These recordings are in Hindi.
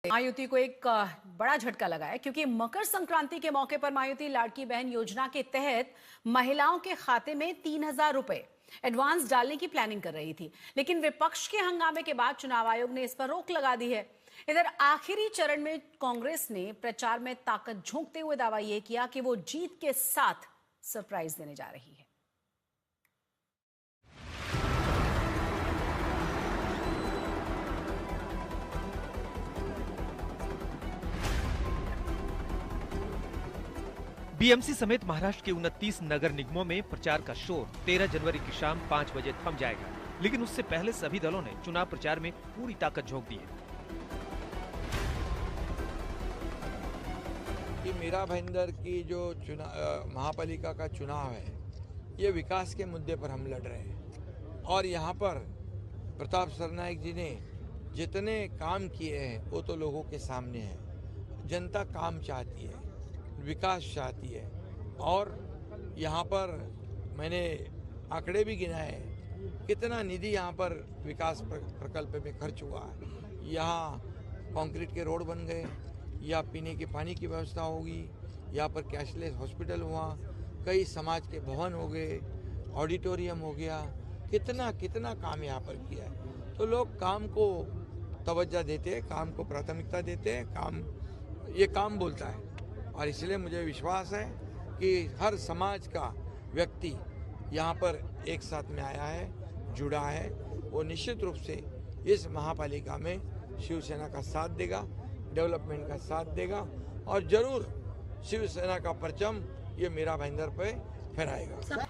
महायुति को एक बड़ा झटका लगा है क्योंकि मकर संक्रांति के मौके पर महायुति लाड़की बहन योजना के तहत महिलाओं के खाते में 3,000 रुपए एडवांस डालने की प्लानिंग कर रही थी, लेकिन विपक्ष के हंगामे के बाद चुनाव आयोग ने इस पर रोक लगा दी है। इधर आखिरी चरण में कांग्रेस ने प्रचार में ताकत झोंकते हुए दावा यह किया कि वो जीत के साथ सरप्राइज देने जा रही है। बीएमसी समेत महाराष्ट्र के 29 नगर निगमों में प्रचार का शोर 13 जनवरी की शाम 5 बजे थम जाएगा, लेकिन उससे पहले सभी दलों ने चुनाव प्रचार में पूरी ताकत झोंक दी है। कि मीरा भाईंदर की जो महापालिका का चुनाव है, ये विकास के मुद्दे पर हम लड़ रहे हैं और यहाँ पर प्रताप सरनाईक जी ने जितने काम किए हैं वो तो लोगों के सामने है। जनता काम चाहती है, विकास चाहती है और यहाँ पर मैंने आंकड़े भी गिनाए कितना निधि यहाँ पर विकास प्रकल्प में खर्च हुआ है। यहाँ कंक्रीट के रोड बन गए, या पीने के पानी की व्यवस्था होगी, यहाँ पर कैशलेस हॉस्पिटल हुआ, कई समाज के भवन हो गए, ऑडिटोरियम हो गया, कितना कितना काम यहाँ पर किया है। तो लोग काम को तवज्जो देते हैं, काम को प्राथमिकता देते हैं, ये काम बोलता है और इसलिए मुझे विश्वास है कि हर समाज का व्यक्ति यहाँ पर एक साथ में आया है, जुड़ा है। वो निश्चित रूप से इस महापालिका में शिवसेना का साथ देगा, डेवलपमेंट का साथ देगा और जरूर शिवसेना का परचम ये मीरा भाईंदर पे फहराएगा।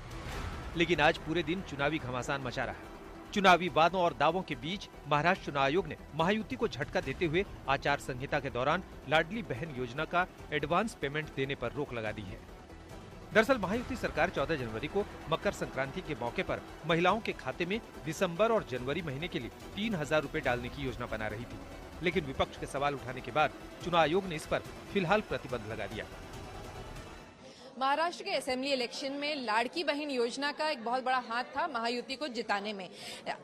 लेकिन आज पूरे दिन चुनावी घमासान मचा रहा है। चुनावी वादों और दावों के बीच महाराष्ट्र चुनाव आयोग ने महायुति को झटका देते हुए आचार संहिता के दौरान लाडली बहन योजना का एडवांस पेमेंट देने पर रोक लगा दी है। दरअसल महायुति सरकार 14 जनवरी को मकर संक्रांति के मौके पर महिलाओं के खाते में दिसंबर और जनवरी महीने के लिए 3,000 रुपए डालने की योजना बना रही थी, लेकिन विपक्ष के सवाल उठाने के बाद चुनाव आयोग ने इस पर फिलहाल प्रतिबंध लगा दिया। महाराष्ट्र के असेंबली इलेक्शन में लाड़की बहन योजना का एक बहुत बड़ा हाथ था महायुति को जिताने में।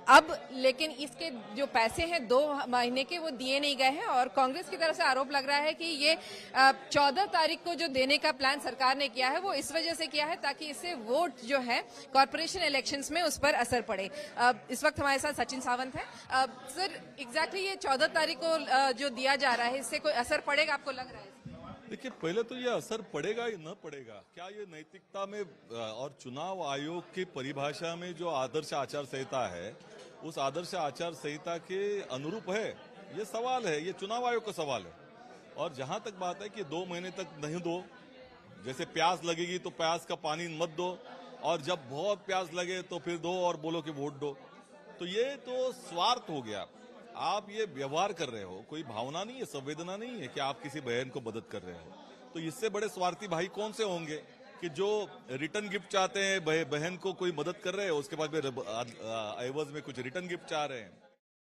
अब लेकिन इसके जो पैसे हैं 2 महीने के वो दिए नहीं गए हैं और कांग्रेस की तरफ से आरोप लग रहा है कि ये 14 तारीख को जो देने का प्लान सरकार ने किया है वो इस वजह से किया है ताकि इससे वोट जो है कॉर्पोरेशन इलेक्शंस में उस पर असर पड़े। इस वक्त हमारे साथ सचिन सावंत है। सर, एग्जैक्टली ये 14 तारीख को जो दिया जा रहा है इससे कोई असर पड़ेगा आपको लग रहा है? देखिए, पहले तो ये असर पड़ेगा या न पड़ेगा, क्या ये नैतिकता में और चुनाव आयोग की परिभाषा में जो आदर्श आचार संहिता है उस आदर्श आचार संहिता के अनुरूप है, ये सवाल है, ये चुनाव आयोग का सवाल है। और जहां तक बात है कि 2 महीने तक नहीं दो, जैसे प्यास लगेगी तो प्यास का पानी मत दो और जब बहुत प्यास लगे तो फिर दो और बोलो कि वोट दो, तो ये तो स्वार्थ हो गया। आप ये व्यवहार कर रहे हो, कोई भावना नहीं है, संवेदना नहीं है कि आप किसी बहन को मदद कर रहे हो। तो इससे बड़े स्वार्थी भाई कौन से होंगे कि जो रिटर्न गिफ्ट चाहते हैं, बहन को कोई मदद कर रहे हो उसके बाद एवज में कुछ रिटर्न गिफ्ट चाह रहे हैं।